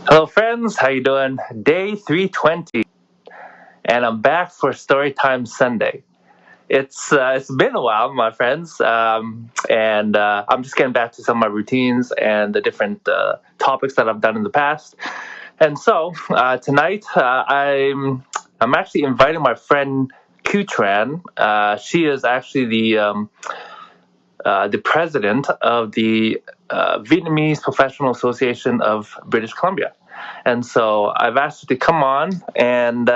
Hello, friends. How you doing? Day 320, and I'm back for Storytime Sunday. It's been a while, my friends, and I'm just getting back to some of my routines and the different topics that I've done in the past. And so tonight, I'm actually inviting my friend Qtran. She is actually the president of the Vietnamese Professional Association of British Columbia. And so I've asked her to come on and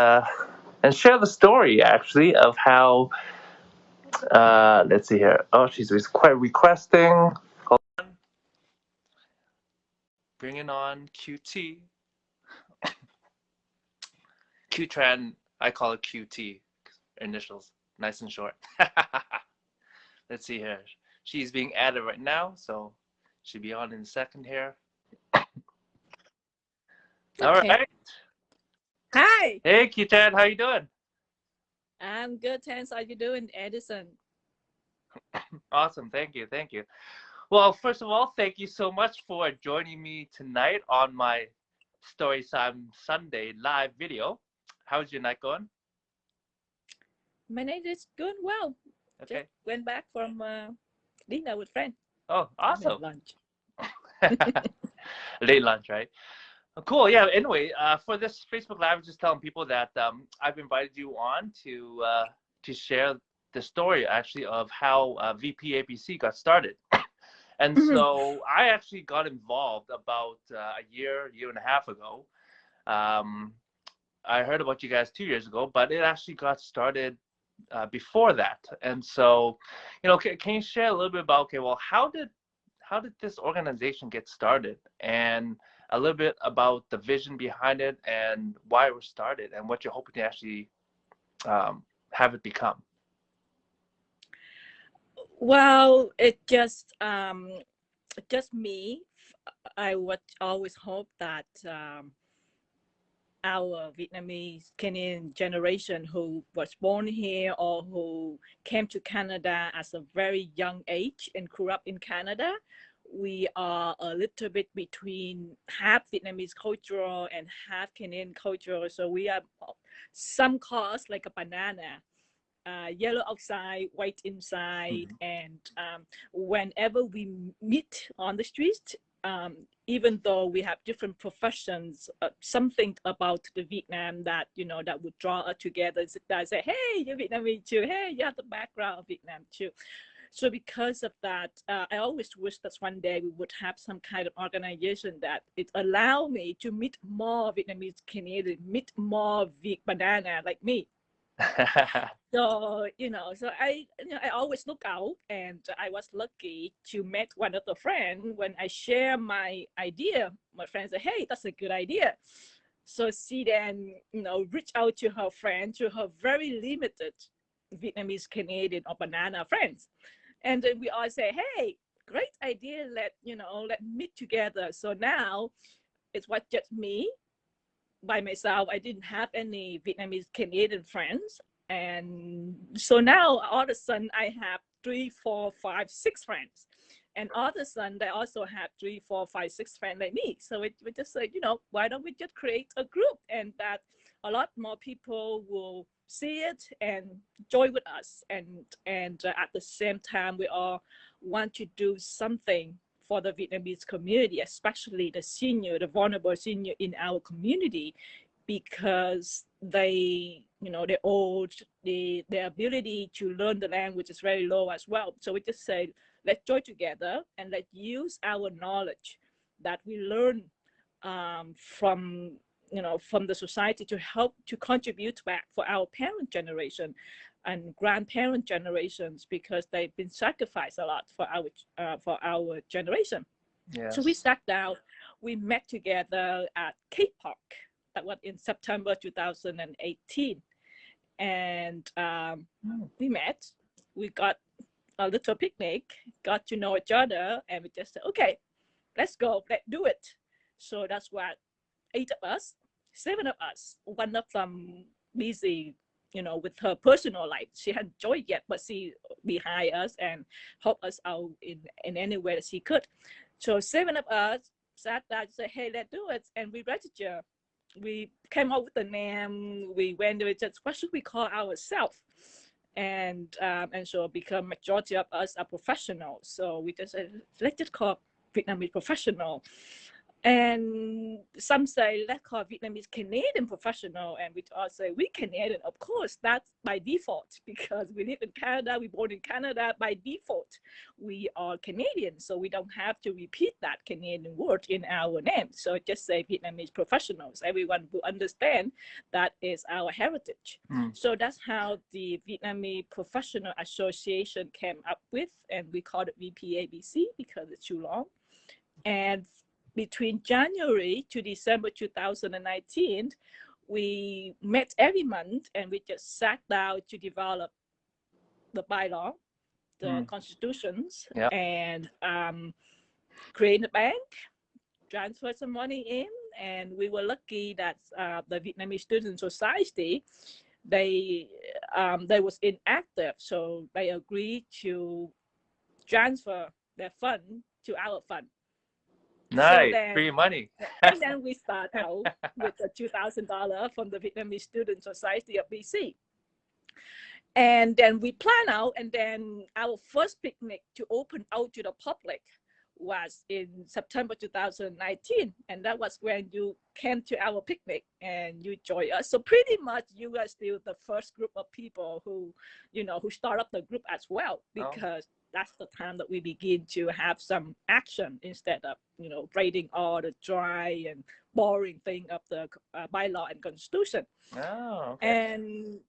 share the story actually of how let's see here. Oh, she's quite requesting. Hold on. Bringing on QT. Qtran, I call it QT. Initials, nice and short. Let's see here. She's being added right now, so she'll be on in a second here. All Okay. right. Hi. Hey, Qtran, how you doing? I'm good, thanks. How you doing, Edison? Awesome. Thank you. Thank you. Well, first of all, thank you so much for joining me tonight on my Storytime Sunday live video. How's your night going? My night is going well. Okay. Just went back from dinner with friends. Oh, awesome. Lunch. Late lunch, right? Cool. Yeah. Anyway, for this Facebook Live, I was just telling people that I've invited you on to share the story actually of how VPABC got started. And so I actually got involved about a year and a half ago. I heard about you guys 2 years ago, but it actually got started before that. And so, can you share a little bit about, okay, well, how did this organization get started, and a little bit about the vision behind it and why it was started and what you're hoping to actually have it become? Well, it just me. I would always hope that our Vietnamese Canadian generation who was born here or who came to Canada at a very young age and grew up in Canada, we are a little bit between half Vietnamese cultural and half Canadian cultural. So we are some cause like a banana. Yellow outside, white inside, and whenever we meet on the street, even though we have different professions, something about the Vietnam that that would draw us together. That say, hey, you're Vietnamese too. Hey, you have the background of Vietnam too. So because of that, I always wish that one day we would have some kind of organization that it allow me to meet more Vietnamese Canadian, meet more Viet banana like me. So so I always look out, and I was lucky to meet one of the friends. When I share my idea, my friend said, hey, that's a good idea. So she then reach out to her friend, to her very limited Vietnamese Canadian or banana friends, and then we all say, hey, great idea, let meet together. So now it's what just me by myself. I didn't have any Vietnamese Canadian friends. And so now all of a sudden I have 3, 4, 5, 6 friends. And all of a sudden they also have 3, 4, 5, 6 friends like me. So we just said, why don't we just create a group, and that a lot more people will see it and join with us. And at the same time, we all want to do something for the Vietnamese community, especially the senior, the vulnerable senior in our community, because they're old, their ability to learn the language is very low as well. So we just say, let's join together and let's use our knowledge that we learn from from the society to help to contribute back for our parent generation and grandparent generations, because they've been sacrificed a lot for our generation. Yes. So we sat down, we met together at Cape Park. That was in September 2018, and we met. We got a little picnic, got to know each other, and we just said, okay, let's go, let's do it. So that's what 8 of us, 7 of us. One of them busy, with her personal life. She hadn't joined yet, but she behind us and helped us out in any way that she could. So 7 of us sat down and said, hey, let's do it. And we registered. We came up with the name. We went to just what should we call ourselves? And so because majority of us are professionals. So we just said, let's just call Vietnamese professional. And some say, let's call Vietnamese Canadian professional. And we all say, we Canadian. Of course, that's by default, because we live in Canada, we born in Canada. By default, we are Canadian. So we don't have to repeat that Canadian word in our name. So just say Vietnamese professionals. Everyone will understand that is our heritage. So that's how the Vietnamese Professional Association came up with, and we call it VPABC because it's too long. And between January to December 2019, we met every month and we just sat down to develop the bylaw, the constitutions, and create a bank, transfer some money in. And we were lucky that the Vietnamese Student Society, they was inactive, so they agreed to transfer their fund to our fund. Nice, so then, free money. And then we start out with the $2,000 from the Vietnamese Student Society of BC. And then we plan out, and then our first picnic to open out to the public was in September 2019. And that was when you came to our picnic and you joined us. So pretty much you are still the first group of people who, who start up the group as well, because that's the time that we begin to have some action instead of, writing all the dry and boring thing of the bylaw and constitution. Okay. And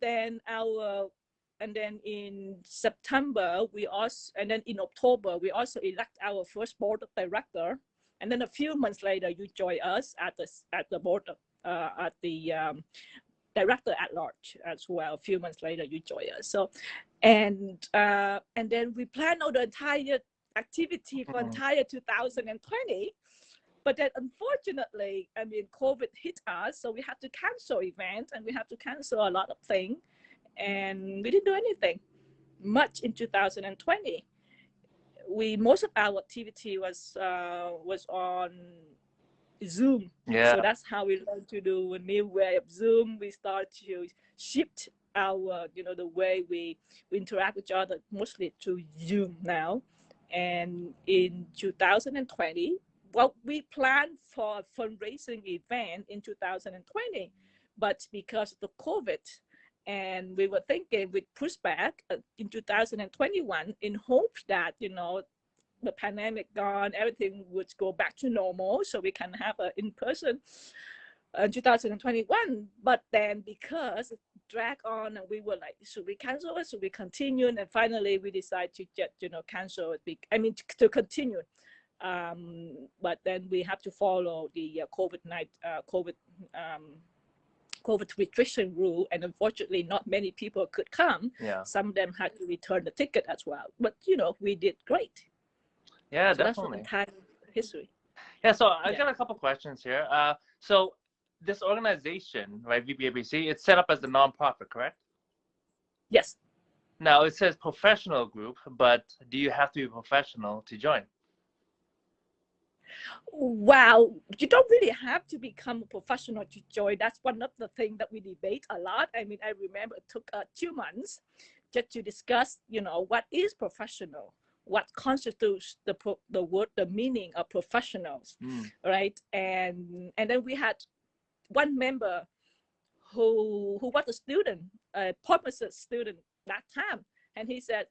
then in September, and then in October, we also elect our first board of director. And then a few months later, you join us at the board of, at the director at large as well. A few months later, you join us. So, and then we plan out the entire activity for entire 2020. But then unfortunately, COVID hit us, so we had to cancel events and we had to cancel a lot of things. And we didn't do anything much in 2020. Most of our activity was on Zoom. Yeah. So that's how we learned to do a new way of Zoom. We start to shift our, the way we interact with each other mostly to Zoom now. And in 2020, we planned for a fundraising event in 2020, but because of the COVID, and we were thinking we'd push back in 2021 in hopes that, the pandemic gone, everything would go back to normal so we can have an in-person 2021. But then because it dragged on and we were like, should we cancel it? Should we continue? And finally we decided to just, cancel it. To continue. But then we have to follow the COVID restriction rule, and unfortunately not many people could come. Some of them had to return the ticket as well, but we did great. So definitely. That's the entire history. So I got a couple questions here. So this organization, right, VPABC, it's set up as a nonprofit, correct? Yes. Now it says professional group, but do you have to be professional to join? Wow, you don't really have to become a professional to join. That's one of the things that we debate a lot. I remember it took 2 months just to discuss, what is professional, what constitutes the word, the meaning of professionals, right? And then we had one member who was a student, a pharmacist student that time, and he said,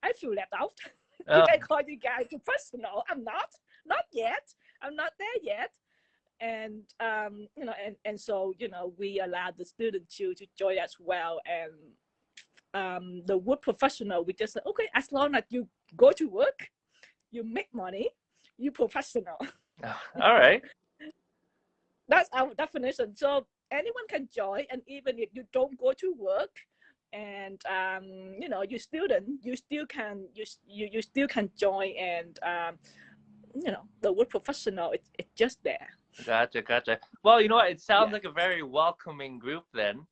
I feel left out. You can call you guys professional. I'm not yet. I'm not there yet. And and so we allowed the student to join as well. And the word professional, we just said, okay, as long as you go to work, you make money, you professional. All right. That's our definition. So anyone can join, and even if you don't go to work, and you student, you still can join. And the word professional, it's just there. Gotcha. Well, it sounds like a very welcoming group then.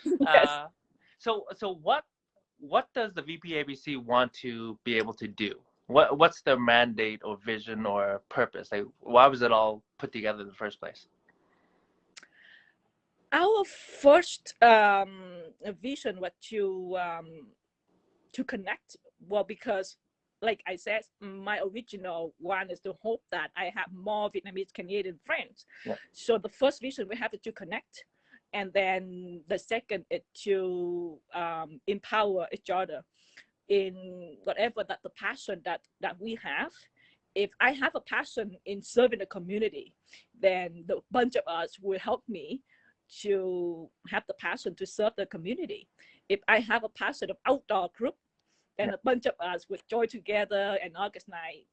Yes. So what does the VPABC want to be able to do? What's their mandate or vision or purpose? Like, why was it all put together in the first place? Our first vision was to connect. Well, because like I said, my original one is to hope that I have more Vietnamese Canadian friends. Yeah. So the first vision we have to connect, and then the second is to empower each other in whatever that the passion that we have. If I have a passion in serving the community, then the bunch of us will help me to have the passion to serve the community. If I have a passion of outdoor group, then a bunch of us would join together and organize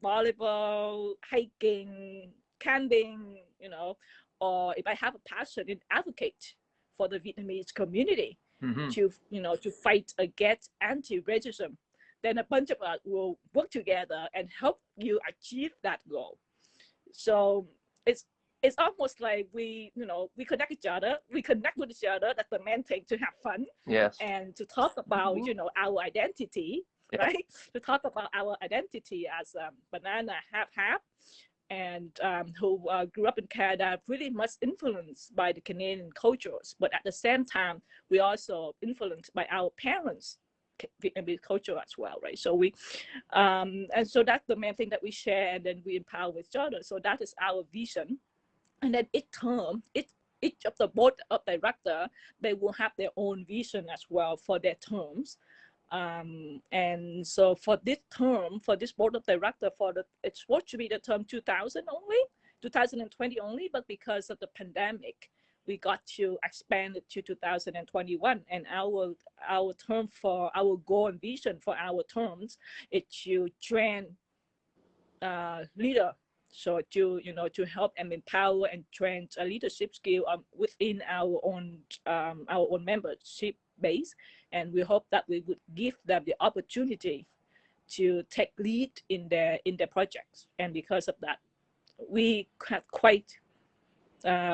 volleyball, hiking, camping, you know. Or if I have a passion in advocate for the Vietnamese community, to to fight against anti-racism, then a bunch of us will work together and help you achieve that goal. So it's almost like we connect each other, we connect with each other. That's the main thing, to have fun. Yes. And to talk about our identity, right? To talk about our identity as banana half, and who grew up in Canada, pretty much influenced by the Canadian cultures, but at the same time we also influenced by our parents' Vietnamese culture as well, right? So we and so that's the main thing that we share, and then we empower each other. So that is our vision. And then each of the board of director, they will have their own vision as well for their terms. And so for this term, for this board of director, it's supposed to be the term 2020 only, but because of the pandemic, we got to expand it to 2021. And our term, for our goal and vision for our terms, is to train leader. So to help and empower and train a leadership skill within our own membership base, and we hope that we would give them the opportunity to take lead in their projects. And because of that, we have quite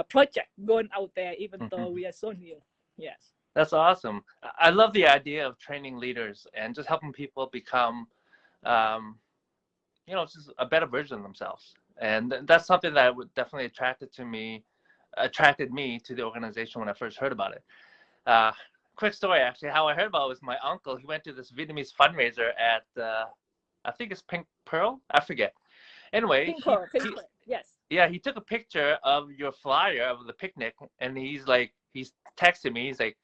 project going out there, even though we are so new. Yes, that's awesome. I love the idea of training leaders and just helping people become just a better version of themselves. And that's something that would definitely attracted me to the organization when I first heard about it. Quick story, actually, how I heard about it was my uncle. He went to this Vietnamese fundraiser at, I think it's Pink Pearl, I forget. Anyway, Pink Pearl, yes. Yeah, he took a picture of your flyer of the picnic, and he's texting me. He's like,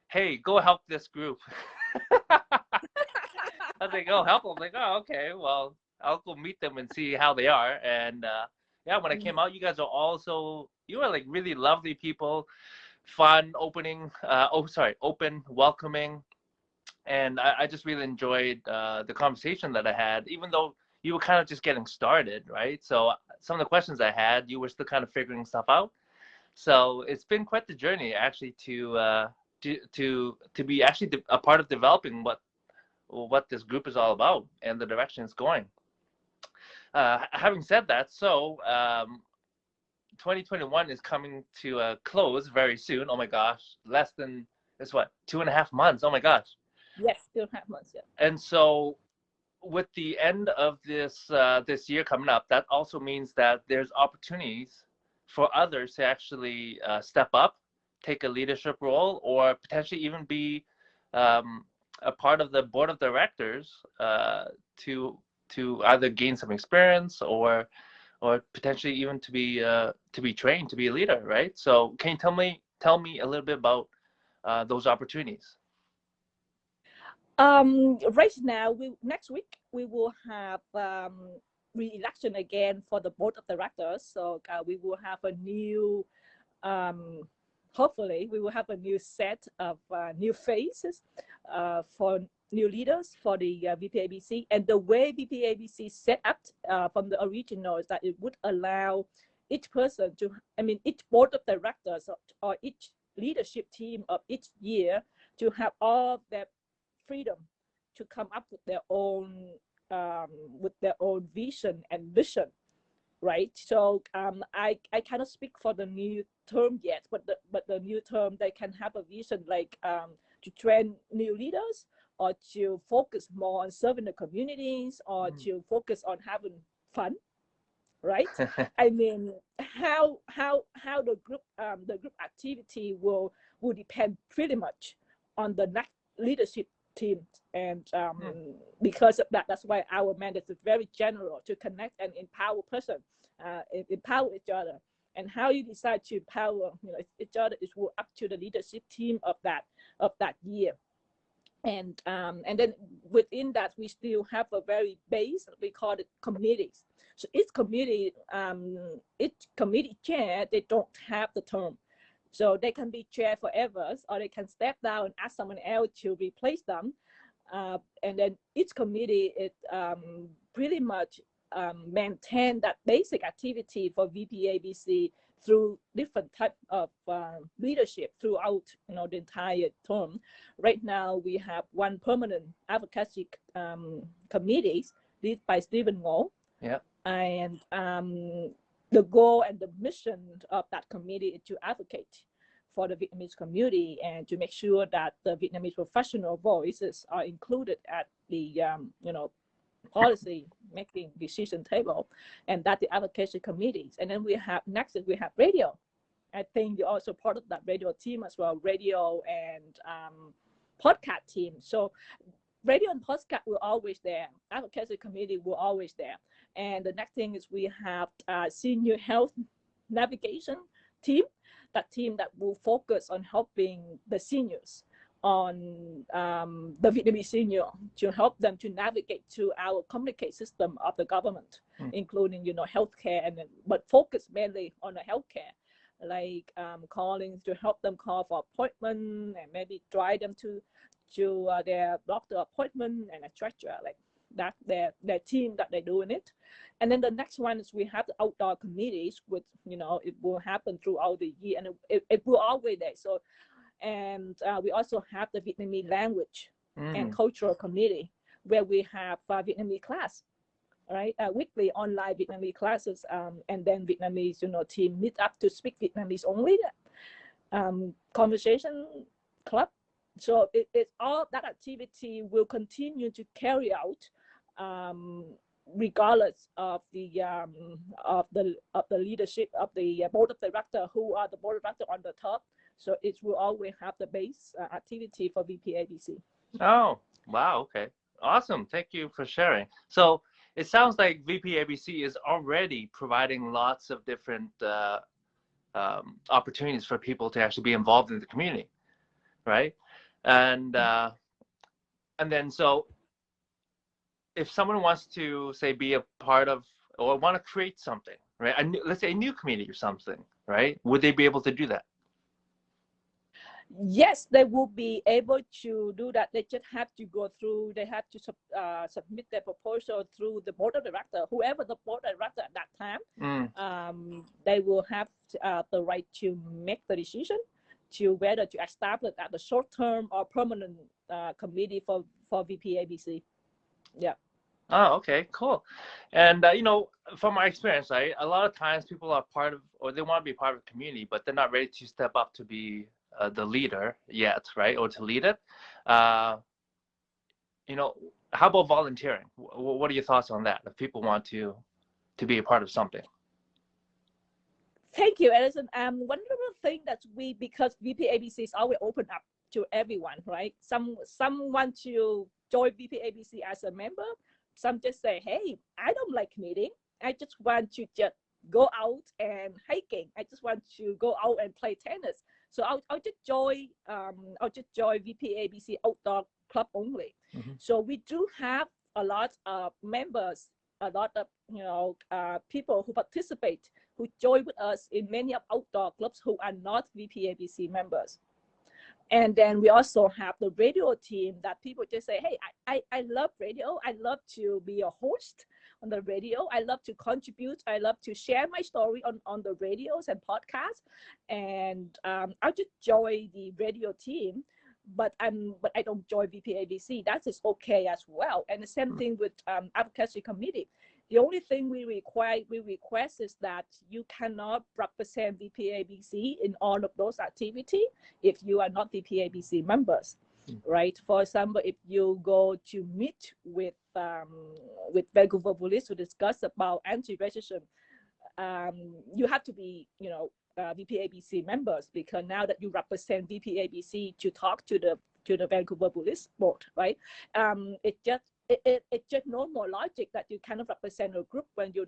"Hey, go help this group." I was like, "Oh, help them!" I'm like, "Oh, okay. Well, I'll go meet them and see how they are." And yeah, when I came out, you guys are like really lovely people, fun, open, welcoming, and I just really enjoyed the conversation that I had, even though you were kind of just getting started, right? So some of the questions I had, you were still kind of figuring stuff out. So it's been quite the journey, actually, to be actually a part of developing what this group is all about and the direction it's going. Having said that, so 2021 is coming to a close very soon. Oh my gosh, it's what, 2.5 months? Oh my gosh. Yes, 2.5 months. Yeah. And so with the end of this year coming up, that also means that there's opportunities for others to actually step up, take a leadership role, or potentially even be a part of the board of directors to either gain some experience or potentially even to be trained to be a leader, right? So can you tell me a little bit about those opportunities? Right now, next week we will have re-election again for the board of directors. So we will have a new, hopefully, we will have a new set of new faces for new leaders for the VPABC. And the way VPABC set up from the original is that it would allow each person each board of directors or each leadership team of each year to have all their freedom to come up with their own vision and mission, right? So I cannot speak for the new term yet, but the new term, they can have a vision like to train new leaders or to focus more on serving the communities, or to focus on having fun, right? I mean, how the group activity will depend pretty much on the next leadership team. And because of that, that's why our mandate is very general, to connect and empower person, empower each other. And how you decide to empower, each other is up to the leadership team of that year. And then within that, we still have a very base, we call it committees. So each committee chair, they don't have the term. So they can be chair forever, or they can step down and ask someone else to replace them. And then each committee, it pretty much maintain that basic activity for VPABC through different type of leadership throughout the entire term. Right now, we have one permanent advocacy committees led by Stephen Ngô. Yeah. And the goal and the mission of that committee is to advocate for the Vietnamese community and to make sure that the Vietnamese professional voices are included at the policy making decision table, and that the advocacy committees. And then we have radio. I think you're also part of that radio team as well, radio and podcast team. So radio and podcast were always there. Advocacy committee were always there. And the next thing is we have senior health navigation team, that team that will focus on helping the seniors, on the Vietnamese senior, to help them to navigate to our communicate system of the government, including healthcare, but focus mainly on the healthcare, like calling to help them call for appointment and maybe drive them to their doctor appointment and etc. Like that, their team that they're doing it. And then the next one is we have the outdoor committees, which it will happen throughout the year, and it will always there. So, and we also have the Vietnamese language and cultural committee, where we have Vietnamese class, right? Weekly online Vietnamese classes, and then Vietnamese team meet up to speak Vietnamese only. Conversation club. So it's all that activity will continue to carry out, regardless of the leadership of the board of director, who are the board of director on the top. So it will always have the base activity for VPABC. Oh, wow. Okay. Awesome. Thank you for sharing. So it sounds like VPABC is already providing lots of different opportunities for people to actually be involved in the community, right? And then so if someone wants to, say, be a part of or want to create something, right? Let's say a new community or something, right? Would they be able to do that? Yes, they will be able to do that. They just have to go through, they have to submit their proposal through the board of director, whoever the board of director at that time. They will have the right to make the decision to whether to establish at the short-term or permanent committee for VPABC. Yeah. Oh, okay, cool. And from my experience, right, a lot of times people are part of, or they want to be part of a community, but they're not ready to step up to be the leader yet, right, or to lead it. How about volunteering? What are your thoughts on that? If people want to be a part of something. Thank you, Edison. One little thing that because VPABC is always open up to everyone, right? Some want to join VPABC as a member. Some just say, hey, I don't like meeting. I just want to just go out and hiking. I just want to go out and play tennis. So I'll just join VPABC outdoor club only. So we do have a lot of members, a lot of people who participate, who join with us in many of outdoor clubs who are not VPABC members. And then we also have the radio team that people just say, hey, I love radio. I love to be a host on the radio. I love to contribute. I love to share my story on the radios and podcasts. And I'll just join the radio team, but I don't join VPABC. That is okay as well. And the same thing with advocacy committee. The only thing we request is that you cannot represent VPABC in all of those activities if you are not VPABC members. right? For example, if you go to meet with Vancouver police to discuss about anti-racism, you have to be, VPABC members, because now that you represent VPABC to talk to the Vancouver Police Board, right? It just no more logic that you cannot represent a group when you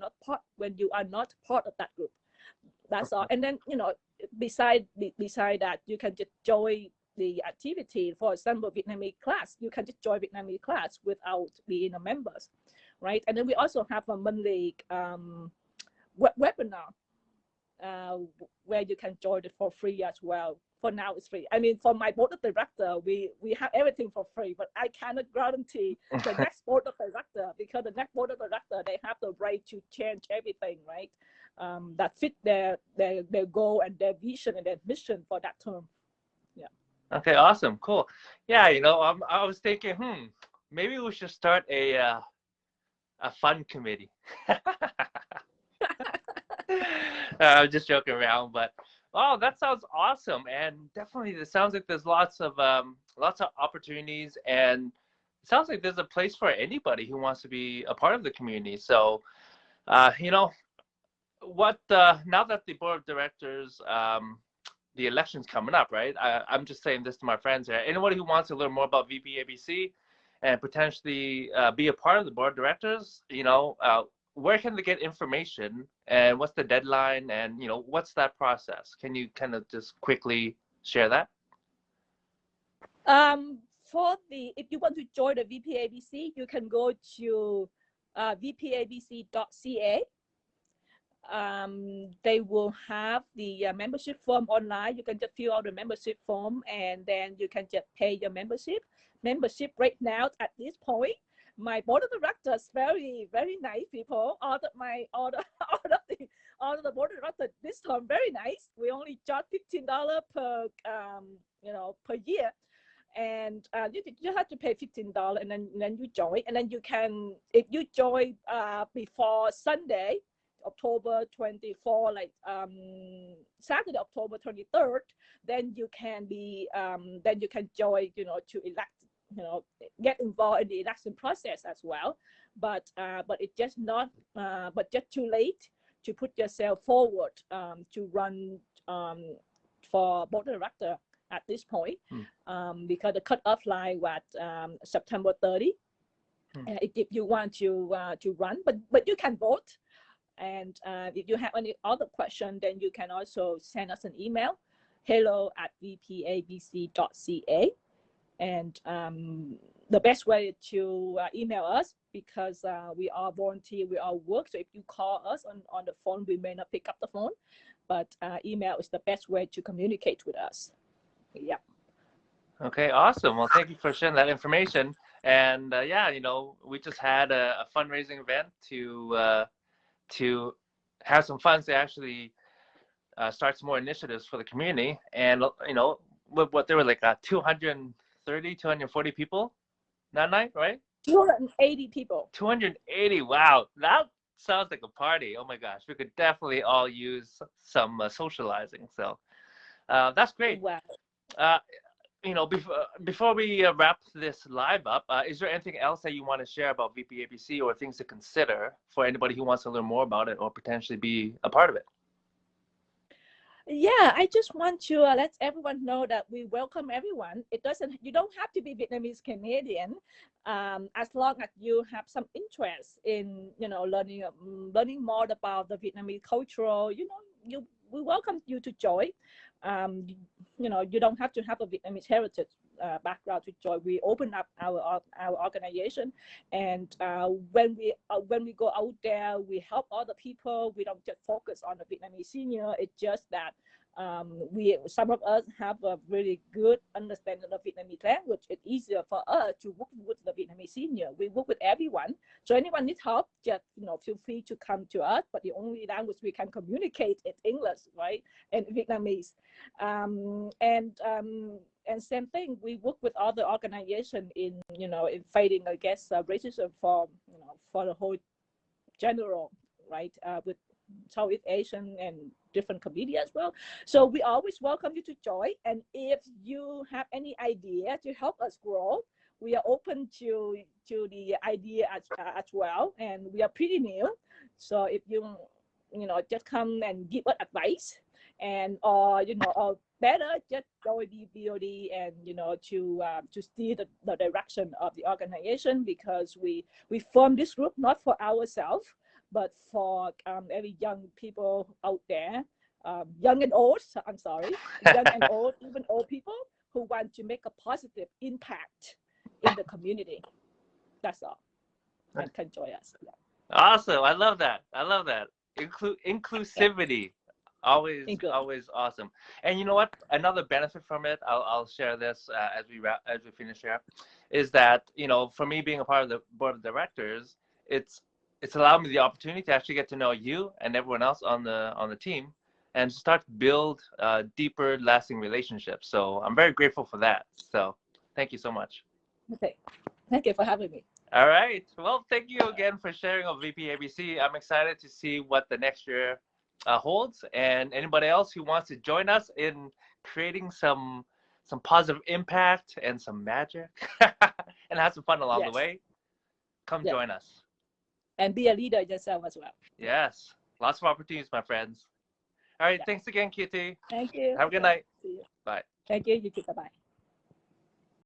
are not part of that group. That's all. And then, beside that, you can just join the activity. For example, Vietnamese class, you can just join Vietnamese class without being a members, right? And then we also have a monthly webinar where you can join it for free as well. For now, it's free. I mean, for my board of director, we have everything for free, but I cannot guarantee the next board of director, because the next board of director, they have the right to change everything, right? That fit their goal and their vision and their mission for that term. Yeah. Okay, awesome, cool. Yeah, I was thinking, maybe we should start a fun committee. I'm just joking around, but that sounds awesome, and definitely it sounds like there's lots of opportunities, and it sounds like there's a place for anybody who wants to be a part of the community. So, now that the board of directors, the election's coming up, right? I'm just saying this to my friends here. Anybody who wants to learn more about VPABC and potentially be a part of the board of directors, where can they get information, and what's the deadline, and what's that process? Can you kind of just quickly share that? If you want to join the VPABC, you can go to vpabc.ca. They will have the membership form online. You can just fill out the membership form, and then you can just pay your membership. Membership right now at this point, my board of directors, very, very nice people. All of the board of directors this time, very nice. We only charge $15 per year, and you have to pay $15, and then you join, and then you can, if you join before Sunday, October 24, like Saturday, October 23rd, then you can join, to elect, get involved in the election process as well. But it's just not, but just too late to put yourself forward to run for board of director at this point, because the cutoff line was September 30. If you want to run, but you can vote. And if you have any other question, then you can also send us an email, hello@vpabc.ca. And the best way to email us, because we are volunteer, we are work. So if you call us on the phone, we may not pick up the phone, but email is the best way to communicate with us. Yeah. Okay, awesome. Well, thank you for sharing that information. And we just had a fundraising event to have some funds to actually start some more initiatives for the community. And what there were like 230, 240 people that night, right? 280 people. 280. Wow, that sounds like a party. Oh my gosh, we could definitely all use some socializing. So that's great. Wow. Before we wrap this live up, is there anything else that you want to share about VPABC, or things to consider for anybody who wants to learn more about it or potentially be a part of it? Yeah, I just want to let everyone know that we welcome everyone. You don't have to be Vietnamese Canadian, as long as you have some interest in, learning more about the Vietnamese cultural, we welcome you to join. You don't have to have a Vietnamese heritage background to join. We open up our organization, and when we go out there, we help other people. We don't just focus on the Vietnamese senior. It's just that some of us have a really good understanding of Vietnamese language. It's easier for us to work with the Vietnamese senior. We work with everyone. So anyone needs help, just feel free to come to us. But the only language we can communicate is English, right? And Vietnamese. And same thing, we work with other organizations in fighting against racism for the whole general, right? With Southeast Asian and different community as well. So we always welcome you to join. And if you have any idea to help us grow, we are open to the idea as well. And we are pretty new. So if just come and give us advice, and or better just join the BOD, and to steer the direction of the organization, because we form this group not for ourselves, but for every young people out there, young and old. I'm sorry, young and old, even old people who want to make a positive impact in the community. That's all. And can join us. Yeah. Awesome. I love that. I love that. Inclusivity. Always awesome. And you know what? Another benefit from it, I'll share this as we finish here, is that for me being a part of the board of directors, it's allowed me the opportunity to actually get to know you and everyone else on the team, and start to build deeper, lasting relationships. So I'm very grateful for that. So thank you so much. Okay, thank you for having me. All right. Well, thank you again for sharing of VPABC. I'm excited to see what the next year holds, and anybody else who wants to join us in creating some positive impact and some magic and have some fun along the way, come join us. And be a leader yourself as well. Yes. Lots of opportunities, my friends. All right. Thanks again, Kitty. Thank you. Have a good night. See you. Bye. Thank you. You too. Bye-bye.